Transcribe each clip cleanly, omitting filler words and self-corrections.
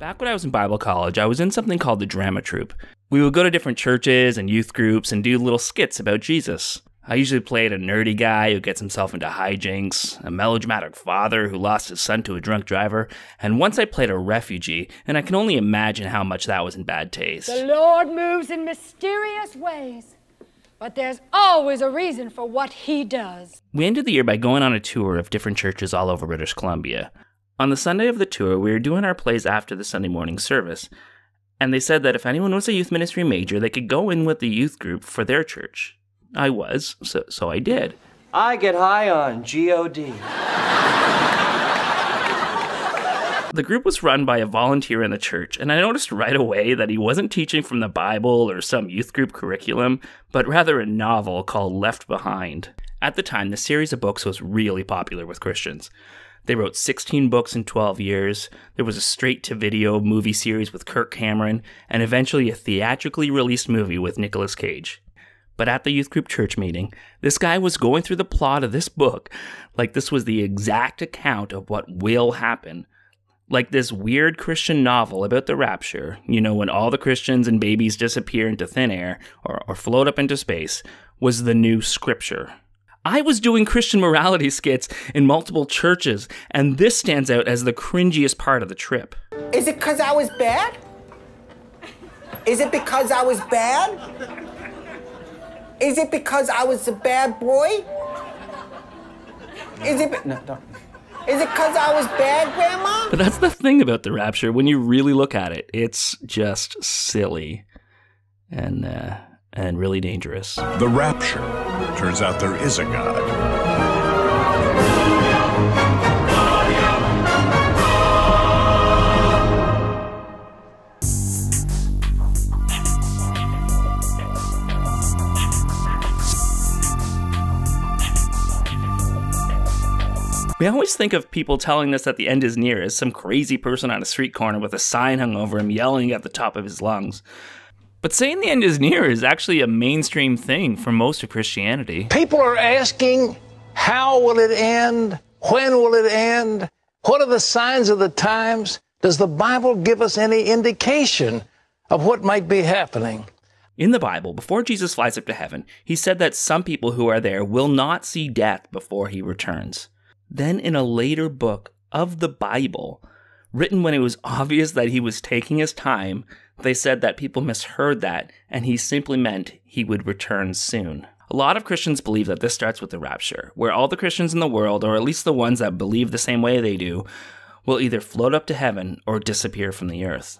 Back when I was in Bible college, I was in something called the drama troupe. We would go to different churches and youth groups and do little skits about Jesus. I usually played a nerdy guy who gets himself into hijinks, a melodramatic father who lost his son to a drunk driver, and once I played a refugee, and I can only imagine how much that was in bad taste. The Lord moves in mysterious ways, but there's always a reason for what he does. We ended the year by going on a tour of different churches all over British Columbia. On the Sunday of the tour, we were doing our plays after the Sunday morning service, and they said that if anyone was a youth ministry major, they could go in with the youth group for their church. I was, so I did. I get high on G.O.D. The group was run by a volunteer in the church, and I noticed right away that he wasn't teaching from the Bible or some youth group curriculum, but rather a novel called Left Behind. At the time, the series of books was really popular with Christians. They wrote 16 books in 12 years, there was a straight-to-video movie series with Kirk Cameron, and eventually a theatrically released movie with Nicolas Cage. But at the youth group church meeting, this guy was going through the plot of this book like this was the exact account of what will happen. Like this weird Christian novel about the rapture, you know, when all the Christians and babies disappear into thin air or float up into space, was the new scripture. I was doing Christian morality skits in multiple churches, and this stands out as the cringiest part of the trip. Is it because I was bad? Is it because I was bad? Is it because I was a bad boy? Is it because I was bad, Grandma? But that's the thing about the rapture. When you really look at it, it's just silly and really dangerous. The rapture. Turns out there is a God. We always think of people telling us that the end is near as some crazy person on a street corner with a sign hung over him yelling at the top of his lungs. But saying the end is near is actually a mainstream thing for most of Christianity. People are asking, how will it end? When will it end? What are the signs of the times? Does the Bible give us any indication of what might be happening? In the Bible, before Jesus flies up to heaven, he said that some people who are there will not see death before he returns. Then in a later book of the Bible, written when it was obvious that he was taking his time, they said that people misheard that, and he simply meant he would return soon. A lot of Christians believe that this starts with the rapture, where all the Christians in the world, or at least the ones that believe the same way they do, will either float up to heaven or disappear from the earth.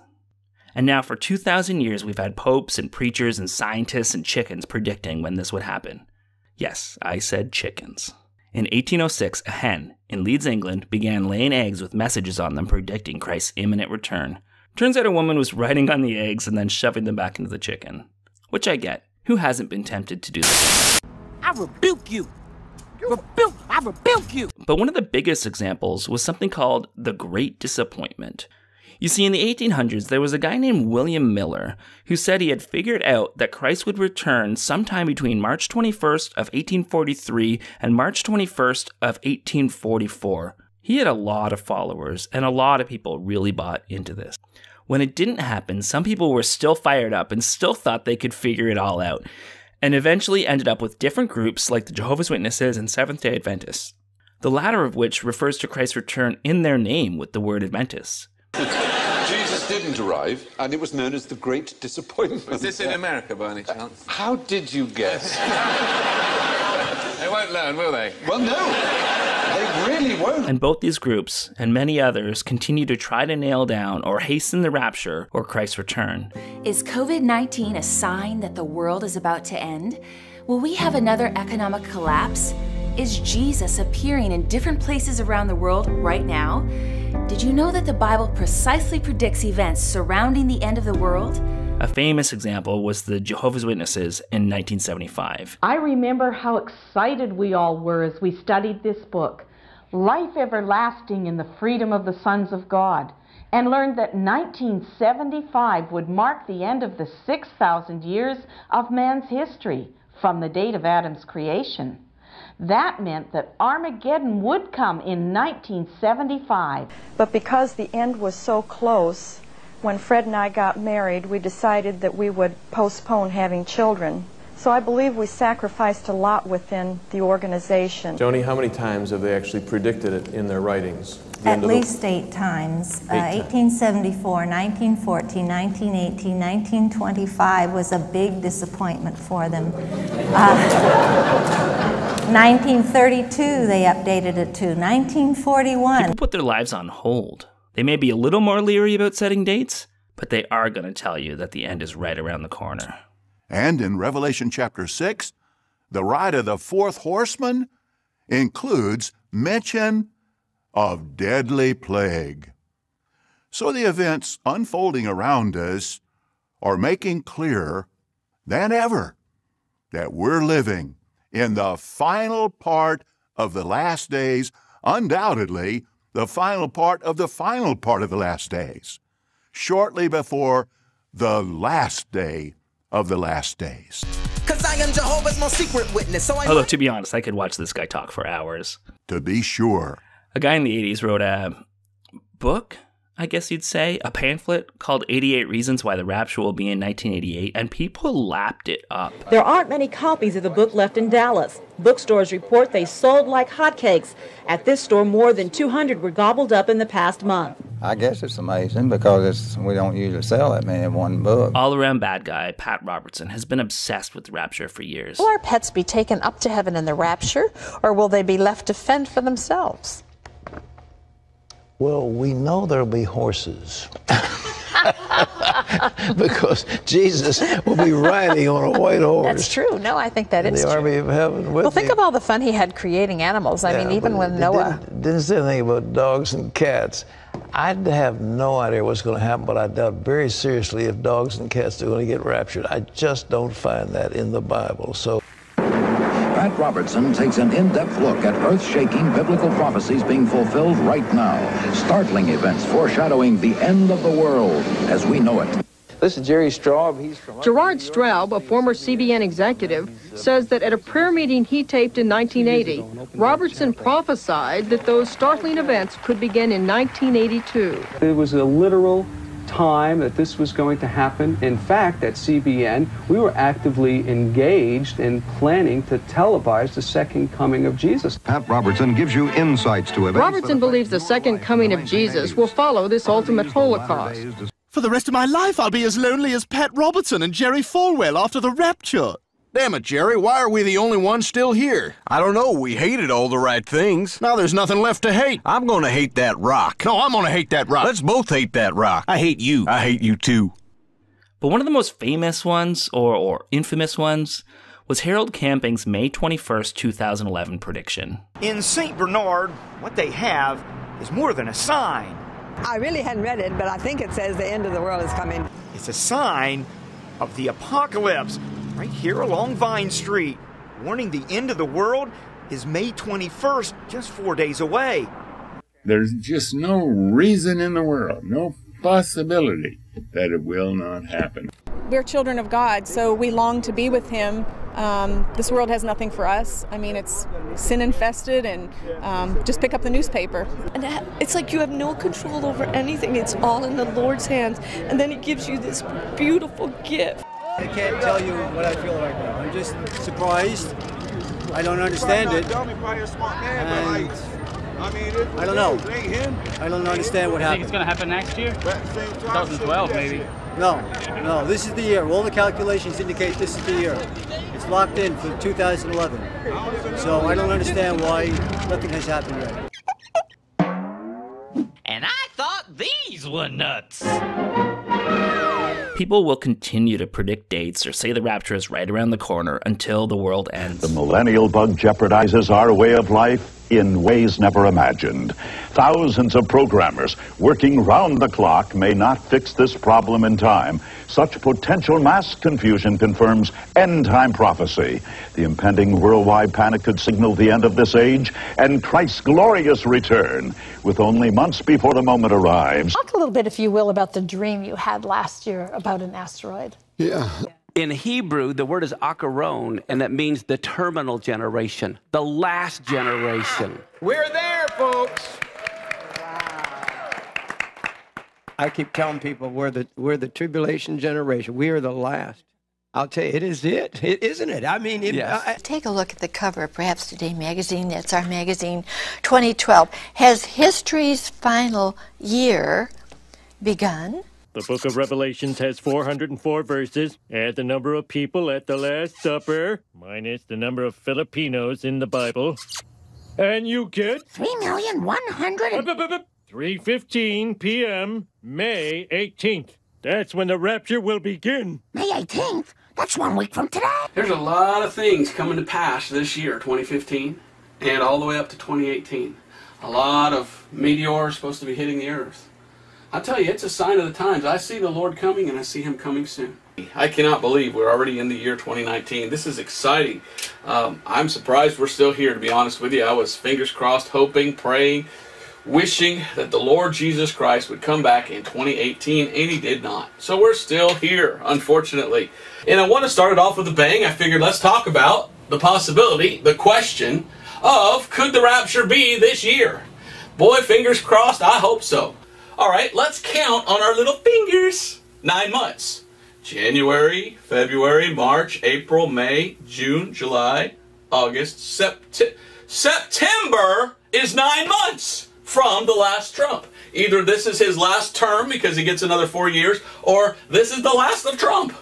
And now for 2,000 years we've had popes and preachers and scientists and chickens predicting when this would happen. Yes, I said chickens. In 1806, a hen in Leeds, England, began laying eggs with messages on them predicting Christ's imminent return. Turns out a woman was writing on the eggs and then shoving them back into the chicken. Which I get. Who hasn't been tempted to do that? I rebuke you! I rebuke you! But one of the biggest examples was something called the Great Disappointment. You see, in the 1800s, there was a guy named William Miller who said he had figured out that Christ would return sometime between March 21st of 1843 and March 21st of 1844. He had a lot of followers, and a lot of people really bought into this. When it didn't happen, some people were still fired up and still thought they could figure it all out, and eventually ended up with different groups like the Jehovah's Witnesses and Seventh-day Adventists, the latter of which refers to Christ's return in their name with the word Adventists. Jesus didn't arrive, and it was known as the Great Disappointment. Was this in America, by any chance? How did you guess? They won't learn, will they? Well, no. They really won't. And both these groups, and many others, continue to try to nail down or hasten the rapture or Christ's return. Is COVID-19 a sign that the world is about to end? Will we have another economic collapse? Is Jesus appearing in different places around the world right now? Did you know that the Bible precisely predicts events surrounding the end of the world? A famous example was the Jehovah's Witnesses in 1975. I remember how excited we all were as we studied this book, Life Everlasting in the Freedom of the Sons of God, and learned that 1975 would mark the end of the 6,000 years of man's history from the date of Adam's creation. That meant that Armageddon would come in 1975. But because the end was so close, when Fred and I got married, we decided that we would postpone having children. So I believe we sacrificed a lot within the organization. Joni, how many times have they actually predicted it in their writings? At least 8 times. 1874, 1914, 1918, 1925 was a big disappointment for them. 1932 they updated it to. 1941. People put their lives on hold. They may be a little more leery about setting dates, but they are going to tell you that the end is right around the corner. And in Revelation chapter 6, the ride of the fourth horseman includes mention of deadly plague. So the events unfolding around us are making clearer than ever that we're living in the final part of the last days, undoubtedly the final part of the final part of the last days, shortly before the last day of the last days. 'Cause I am Jehovah's most secret witness, so Although, to be honest, I could watch this guy talk for hours. To be sure. A guy in the 80s wrote a book, I guess you'd say, a pamphlet called 88 Reasons Why the Rapture Will Be in 1988, and people lapped it up. There aren't many copies of the book left in Dallas. Bookstores report they sold like hotcakes. At this store, more than 200 were gobbled up in the past month. I guess it's amazing because we don't usually sell that many in one book. All-around bad guy, Pat Robertson, has been obsessed with Rapture for years. Will our pets be taken up to heaven in the rapture, or will they be left to fend for themselves? Well, we know there'll be horses. Because Jesus will be riding on a white horse. That's true. No, I think that is true. The army of heaven with Well, think of all the fun he had creating animals. I mean, even when Noah... Didn't say anything about dogs and cats. I'd have no idea what's going to happen, but I doubt very seriously if dogs and cats are going to get raptured. I just don't find that in the Bible. So. Pat Robertson takes an in-depth look at earth-shaking biblical prophecies being fulfilled right now. Startling events foreshadowing the end of the world as we know it. This is Jerry Straub. He's from... Gerard Straub, a former CBN executive, says that at a prayer meeting he taped in 1980, Robertson prophesied that those startling events could begin in 1982. It was a literal time that this was going to happen. In fact, at CBN, we were actively engaged in planning to televise the second coming of Jesus. Pat Robertson gives you insights to events. Robertson believes the second coming of Jesus will follow this ultimate Holocaust. For the rest of my life, I'll be as lonely as Pat Robertson and Jerry Falwell after the rapture. Damn it, Jerry, why are we the only ones still here? I don't know, we hated all the right things. Now there's nothing left to hate. I'm gonna hate that rock. No, I'm gonna hate that rock. Let's both hate that rock. I hate you. I hate you too. But one of the most famous ones, or infamous ones, was Harold Camping's May 21st, 2011 prediction. In St. Bernard, what they have is more than a sign. I really hadn't read it, but I think it says the end of the world is coming. It's a sign of the apocalypse. Right here along Vine Street, warning the end of the world is May 21st, just 4 days away. There's just no reason in the world, no possibility that it will not happen. We're children of God, so we long to be with Him. This world has nothing for us. I mean, it's sin-infested, and just pick up the newspaper. And it's like you have no control over anything. It's all in the Lord's hands, and then He gives you this beautiful gift. I can't tell you what I feel right now. I'm just surprised. I don't understand it. And I don't know. I don't understand what happened. You think it's going to happen next year? 2012, maybe? No, this is the year. All the calculations indicate this is the year. It's locked in for 2011. So I don't understand why nothing has happened yet. And I thought these were nuts. People will continue to predict dates or say the rapture is right around the corner until the world ends. The millennial bug jeopardizes our way of life in ways never imagined. Thousands of programmers working round the clock may not fix this problem in time. Such potential mass confusion confirms end-time prophecy. The impending worldwide panic could signal the end of this age and Christ's glorious return. With only months before the moment arrives. Talk a little bit, if you will, about the dream you had last year about an asteroid. Yeah. In Hebrew, the word is akaron, and that means the terminal generation, the last generation. We're there, folks. I keep telling people we're the tribulation generation. We are the last. I'll tell you, it is it. Isn't it? I mean, Yes. Take a look at the cover of Perhaps Today magazine. That's our magazine, 2012. Has history's final year begun? The book of Revelations has 404 verses. Add the number of people at the Last Supper, minus the number of Filipinos in the Bible, and you get 3,100,000. 3:15 p.m., May 18th. That's when the rapture will begin. May 18th? That's 1 week from today. There's a lot of things coming to pass this year, 2015, and all the way up to 2018. A lot of meteors supposed to be hitting the earth. I tell you, it's a sign of the times. I see the Lord coming, and I see Him coming soon. I cannot believe we're already in the year 2019. This is exciting. I'm surprised we're still here, to be honest with you. I was fingers crossed, hoping, praying, wishing that the Lord Jesus Christ would come back in 2018, and He did not. So we're still here, unfortunately. And I want to start it off with a bang. I figured let's talk about the possibility, the question of, could the rapture be this year? Boy, fingers crossed, I hope so. All right, let's count on our little fingers. 9 months. January, February, March, April, May, June, July, August, September is 9 months from the last Trump. Either this is his last term because he gets another 4 years, or this is the last of Trump.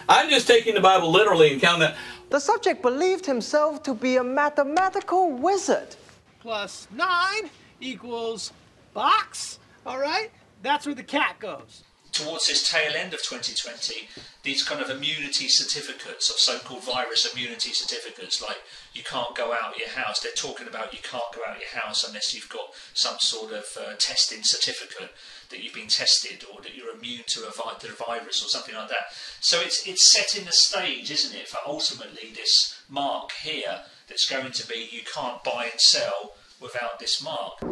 I'm just taking the Bible literally and counting that. The subject believed himself to be a mathematical wizard. Plus 9 equals box. All right? That's where the cat goes. Towards this tail end of 2020, these kind of immunity certificates, or so-called virus immunity certificates, like you can't go out of your house, they're talking about you can't go out of your house unless you've got some sort of testing certificate that you've been tested, or that you're immune to the virus or something like that. So it's setting the stage, isn't it, for ultimately this mark here that's going to be you can't buy and sell without this mark.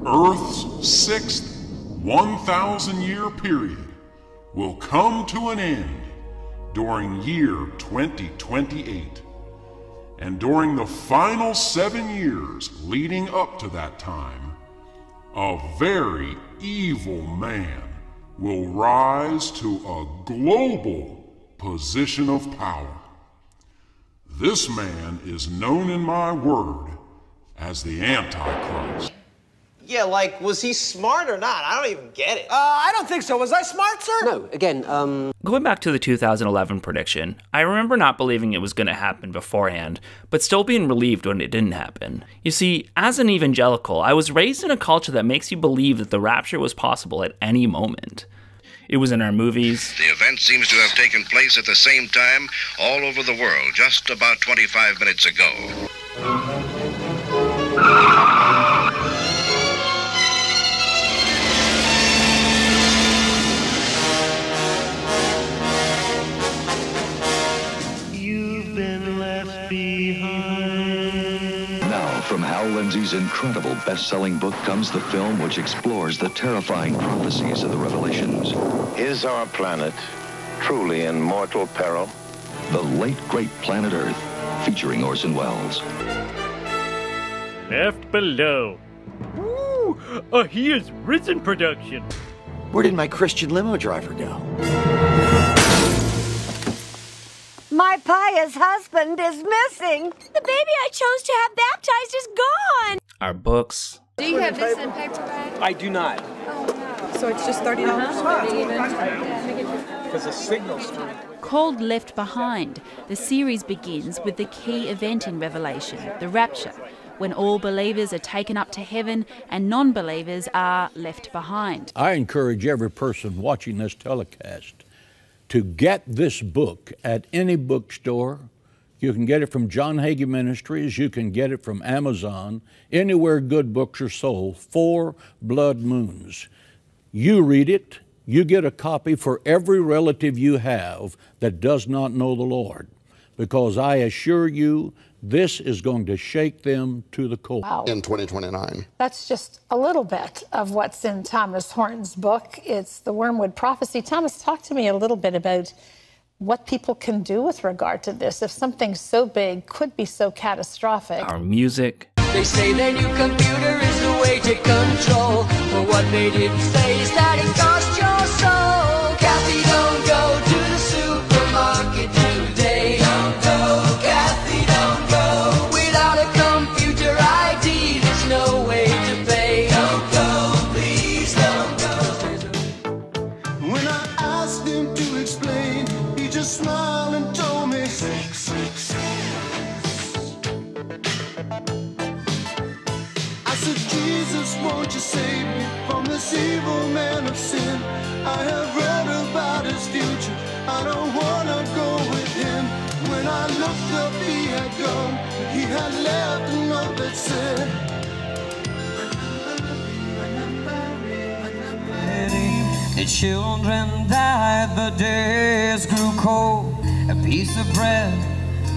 Earth's sixth 1,000-year period will come to an end during year 2028. And during the final 7 years leading up to that time, a very evil man will rise to a global position of power. This man is known in my word as the Antichrist. Yeah, like, was he smart or not? I don't even get it. I don't think so. Was I smart, sir? No, again, Going back to the 2011 prediction, I remember not believing it was going to happen beforehand, but still being relieved when it didn't happen. You see, as an evangelical, I was raised in a culture that makes you believe that the rapture was possible at any moment. It was in our movies. The event seems to have taken place at the same time all over the world, just about 25 minutes ago. From Hal Lindsey's incredible best-selling book comes the film which explores the terrifying prophecies of the Revelations. Is our planet truly in mortal peril? The Late Great Planet Earth, featuring Orson Welles. Left below. Ooh, a He Is Risen production. Where did my Christian limo driver go? My pious husband is missing. The baby I chose to have baptized is gone. Our books. Do you have this in paperback? I do not. Oh, no. So it's just $30? Because the signal strength. Called Left Behind, the series begins with the key event in Revelation, the Rapture, when all believers are taken up to heaven and non-believers are left behind. I encourage every person watching this telecast to get this book at any bookstore. You can get it from John Hagee Ministries. You can get it from Amazon, anywhere good books are sold. 4 Blood Moons. You read it. You get a copy for every relative you have that does not know the Lord, because I assure you, this is going to shake them to the core. Wow. In 2029. That's just a little bit of what's in Thomas Horton's book. It's the Wormwood Prophecy. Thomas, talk to me a little bit about what people can do with regard to this if something so big could be so catastrophic. Our music. They say their new computer is the way to control, but what they didn't say is that it costs your soul. Kathy, don't go to the supermarket today. Don't go, Kathy, don't go. Without a computer ID, there's no way to pay. Don't go, please don't go. When I asked him to explain, he just smiled and told me 666. I said, Jesus, won't you save me from this evil man of sin? I have read about his future, I don't wanna go with him. When I looked up, he had gone, he had left a note that said, The children died, the days grew cold. A piece of bread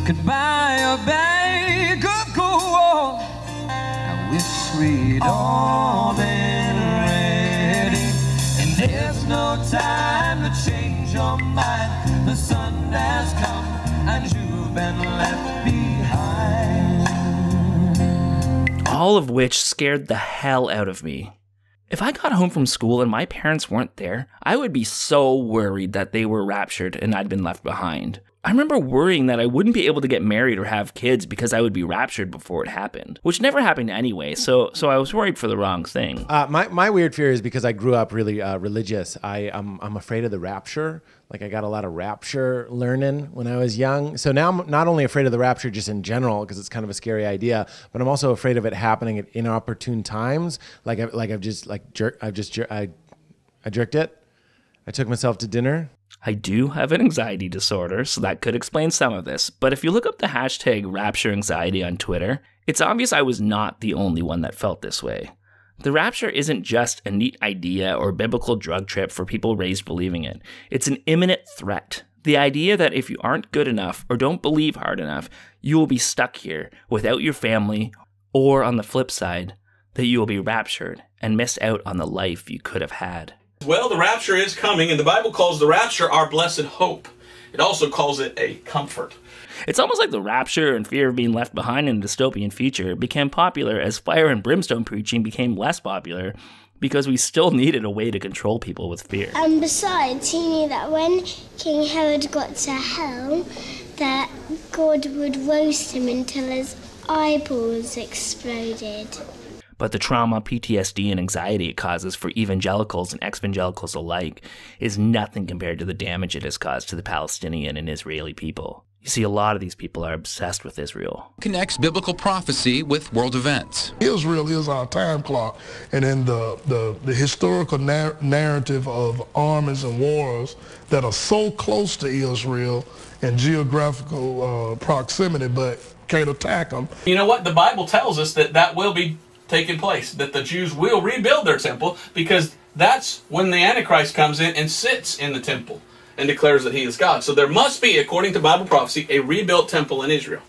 could buy a bag of gold. I wish we'd all been ready. And there's no time to change your mind. The sun has come and you've been left behind. All of which scared the hell out of me. If I got home from school and my parents weren't there, I would be so worried that they were raptured and I'd been left behind. I remember worrying that I wouldn't be able to get married or have kids because I would be raptured before it happened, which never happened anyway, so I was worried for the wrong thing. My weird fear is because I grew up really religious. I'm afraid of the rapture. Like, I got a lot of rapture learning when I was young. So now I'm not only afraid of the rapture just in general, because it's kind of a scary idea, but I'm also afraid of it happening at inopportune times. I jerked it. I took myself to dinner. I do have an anxiety disorder, so that could explain some of this. But if you look up the hashtag Rapture Anxiety on Twitter, it's obvious I was not the only one that felt this way. The rapture isn't just a neat idea or biblical drug trip for people raised believing it. It's an imminent threat. The idea that if you aren't good enough or don't believe hard enough, you will be stuck here without your family, or on the flip side, that you will be raptured and miss out on the life you could have had. Well, the rapture is coming, and the Bible calls the rapture our blessed hope. It also calls it a comfort. It's almost like the rapture and fear of being left behind in a dystopian future became popular as fire and brimstone preaching became less popular because we still needed a way to control people with fear. And besides, he knew that when King Herod got to hell, that God would roast him until his eyeballs exploded. But the trauma, PTSD, and anxiety it causes for evangelicals and ex-evangelicals alike is nothing compared to the damage it has caused to the Palestinian and Israeli people. You see, a lot of these people are obsessed with Israel. Connects biblical prophecy with world events. Israel is our time clock, and in the historical narrative of armies and wars that are so close to Israel in geographical proximity, but can't attack them. You know what? The Bible tells us that will be taking place, that the Jews will rebuild their temple, because that's when the Antichrist comes in and sits in the temple and declares that he is God. So there must be, according to Bible prophecy, a rebuilt temple in Israel.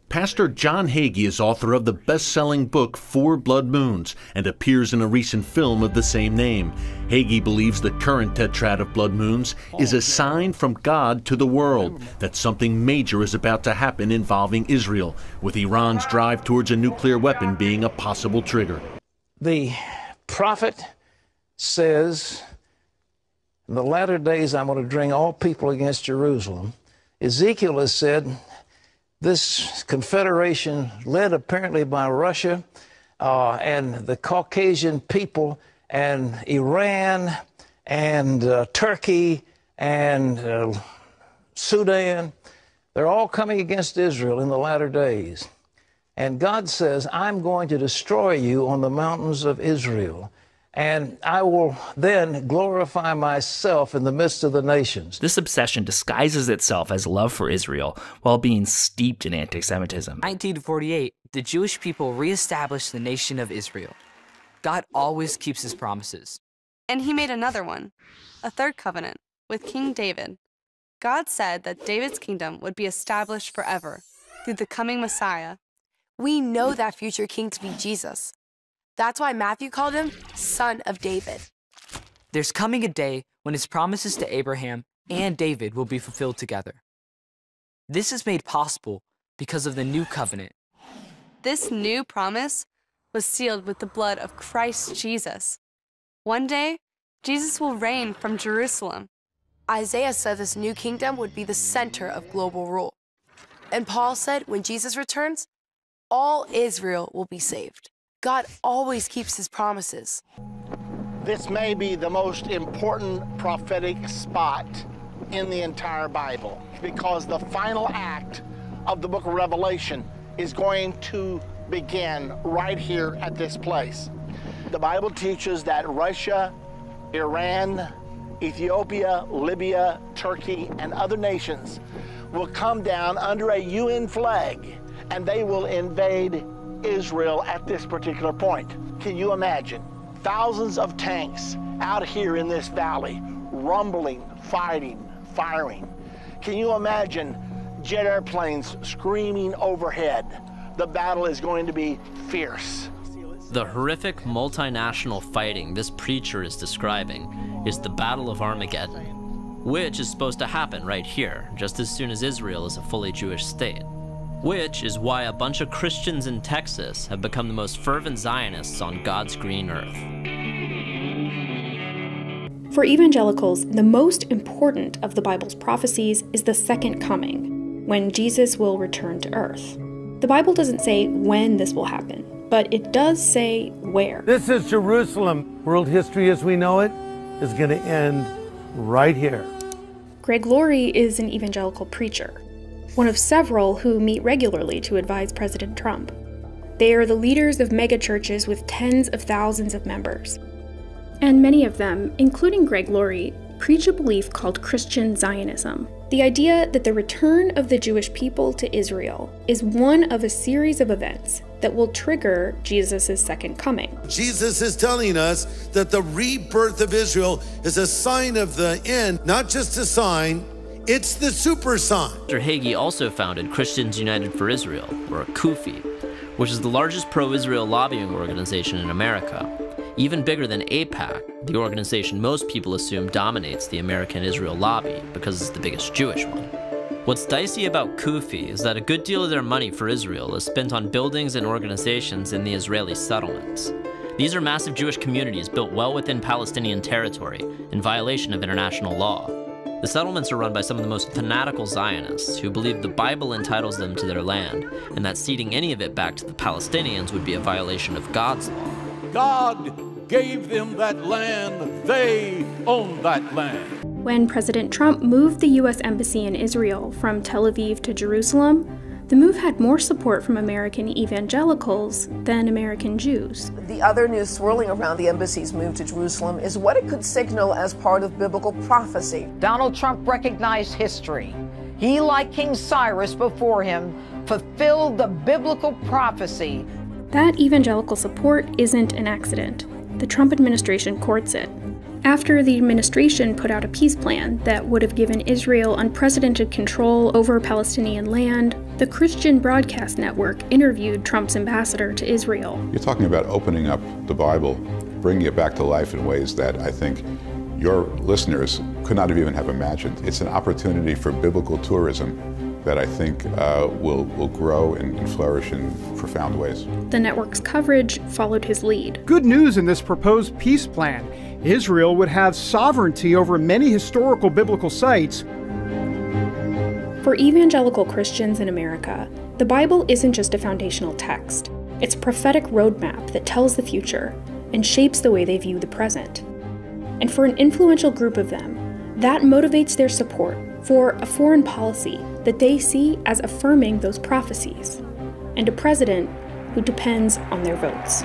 Pastor John Hagee is author of the best-selling book Four Blood Moons and appears in a recent film of the same name. Hagee believes the current tetrad of blood moons is a sign from God to the world that something major is about to happen involving Israel, with Iran's drive towards a nuclear weapon being a possible trigger. The prophet says, in the latter days I'm going to bring all people against Jerusalem. Ezekiel has said, this confederation, led apparently by Russia and the Caucasian people and Iran and Turkey and Sudan, they're all coming against Israel in the latter days. And God says, I'm going to destroy you on the mountains of Israel, and I will then glorify myself in the midst of the nations. This obsession disguises itself as love for Israel while being steeped in anti-Semitism. In 1948, the Jewish people reestablished the nation of Israel. God always keeps his promises. And he made another one, a third covenant, with King David. God said that David's kingdom would be established forever through the coming Messiah. We know that future king to be Jesus. That's why Matthew called him Son of David. There's coming a day when his promises to Abraham and David will be fulfilled together. This is made possible because of the new covenant. This new promise was sealed with the blood of Christ Jesus. One day, Jesus will reign from Jerusalem. Isaiah said this new kingdom would be the center of global rule. And Paul said when Jesus returns, all Israel will be saved. God always keeps his promises. This may be the most important prophetic spot in the entire Bible, because the final act of the book of Revelation is going to begin right here at this place. The Bible teaches that Russia, Iran, Ethiopia, Libya, Turkey, and other nations will come down under a UN flag, and they will invade Israel at this particular point. Can you imagine? Thousands of tanks out here in this valley, rumbling, fighting, firing. Can you imagine jet airplanes screaming overhead? The battle is going to be fierce. The horrific multinational fighting this preacher is describing is the Battle of Armageddon, which is supposed to happen right here, just as soon as Israel is a fully Jewish state. Which is why a bunch of Christians in Texas have become the most fervent Zionists on God's green earth. For evangelicals, the most important of the Bible's prophecies is the second coming, when Jesus will return to earth. The Bible doesn't say when this will happen, but it does say where. This is Jerusalem. World history as we know it is going to end right here. Greg Laurie is an evangelical preacher, one of several who meet regularly to advise President Trump. They are the leaders of megachurches with tens of thousands of members. And many of them, including Greg Laurie, preach a belief called Christian Zionism. The idea that the return of the Jewish people to Israel is one of a series of events that will trigger Jesus' second coming. Jesus is telling us that the rebirth of Israel is a sign of the end, not just a sign, it's the super sign. Dr. Hagee also founded Christians United for Israel, or CUFI, which is the largest pro-Israel lobbying organization in America, even bigger than AIPAC, the organization most people assume dominates the American Israel lobby because it's the biggest Jewish one. What's dicey about CUFI is that a good deal of their money for Israel is spent on buildings and organizations in the Israeli settlements. These are massive Jewish communities built well within Palestinian territory in violation of international law. The settlements are run by some of the most fanatical Zionists who believe the Bible entitles them to their land, and that ceding any of it back to the Palestinians would be a violation of God's law. God gave them that land. They own that land. When President Trump moved the U.S. Embassy in Israel from Tel Aviv to Jerusalem, the move had more support from American evangelicals than American Jews. The other news swirling around the embassy's move to Jerusalem is what it could signal as part of biblical prophecy. Donald Trump recognized history. He, like King Cyrus before him, fulfilled the biblical prophecy. That evangelical support isn't an accident. The Trump administration courts it. After the administration put out a peace plan that would have given Israel unprecedented control over Palestinian land, the Christian Broadcast Network interviewed Trump's ambassador to Israel. You're talking about opening up the Bible, bringing it back to life in ways that I think your listeners could not have even have imagined. It's an opportunity for biblical tourism that I think will grow and flourish in profound ways. The network's coverage followed his lead. Good news in this proposed peace plan. Israel would have sovereignty over many historical biblical sites. For evangelical Christians in America, the Bible isn't just a foundational text. It's a prophetic roadmap that tells the future and shapes the way they view the present. And for an influential group of them, that motivates their support for a foreign policy that they see as affirming those prophecies, and a president who depends on their votes.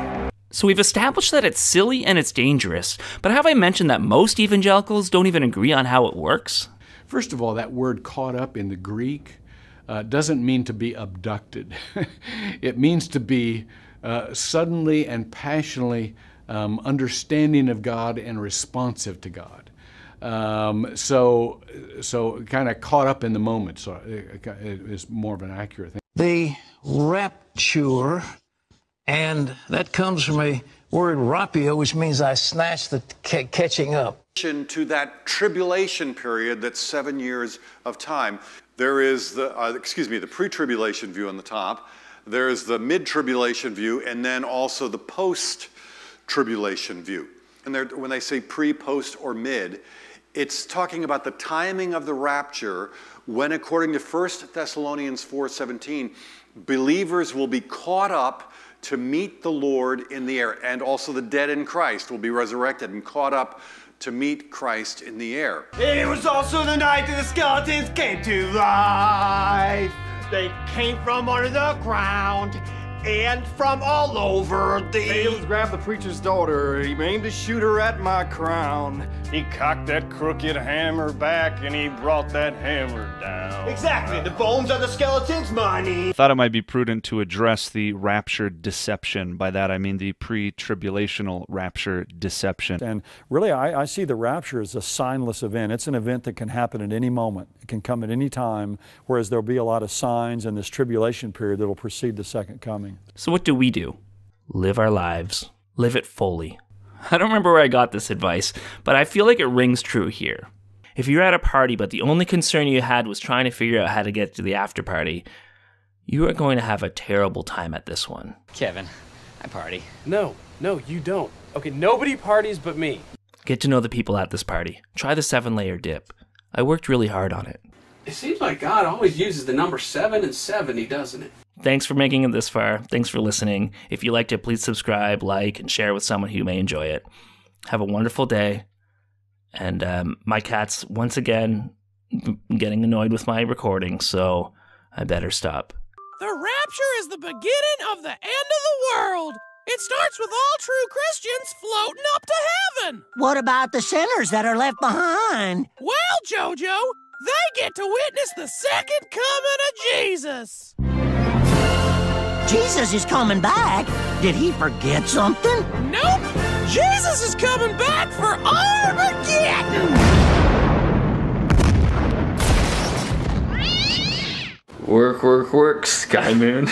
So we've established that it's silly and it's dangerous, but have I mentioned that most evangelicals don't even agree on how it works? First of all, that word caught up in the Greek doesn't mean to be abducted. It means to be suddenly and passionately understanding of God and responsive to God. So kind of caught up in the moment, so it is more of an accurate thing. The rapture, and that comes from a word rapio, which means I snatched the catching up. To that tribulation period, that's 7 years of time. There is the pre-tribulation view on the top. There's the mid-tribulation view, and then also the post-tribulation view. And when they say pre, post, or mid, it's talking about the timing of the rapture when, according to 1 Thessalonians 4:17, believers will be caught up to meet the Lord in the air, and also the dead in Christ will be resurrected and caught up to meet Christ in the air. It was also the night that the skeletons came to life. They came from under the ground and from all over the... Bales grabbed the preacher's daughter. He aimed to shoot her at my crown. He cocked that crooked hammer back and he brought that hammer down. Exactly. The bones are the skeleton's money. I thought it might be prudent to address the rapture deception. By that I mean the pre-tribulational rapture deception. And really, I see the rapture as a signless event. It's an event that can happen at any moment. It can come at any time, whereas there'll be a lot of signs in this tribulation period that will precede the second coming. So what do? Live our lives. Live it fully. I don't remember where I got this advice, but I feel like it rings true here. If you're at a party, but the only concern you had was trying to figure out how to get to the after party, you are going to have a terrible time at this one. Kevin, I party. No, you don't. Okay, nobody parties but me. Get to know the people at this party. Try the 7-layer dip. I worked really hard on it. It seems like God always uses the number 7 and 70, doesn't it? Thanks for making it this far. Thanks for listening. If you liked it, please subscribe, like, and share with someone who may enjoy it. Have a wonderful day. And my cat's once again getting annoyed with my recording, so I better stop. The rapture is the beginning of the end of the world. It starts with all true Christians floating up to heaven. What about the sinners that are left behind? Well, Jojo, they get to witness the second coming of Jesus. Jesus is coming back. Did he forget something? Nope. Jesus is coming back for Armageddon. Work, Sky Moon.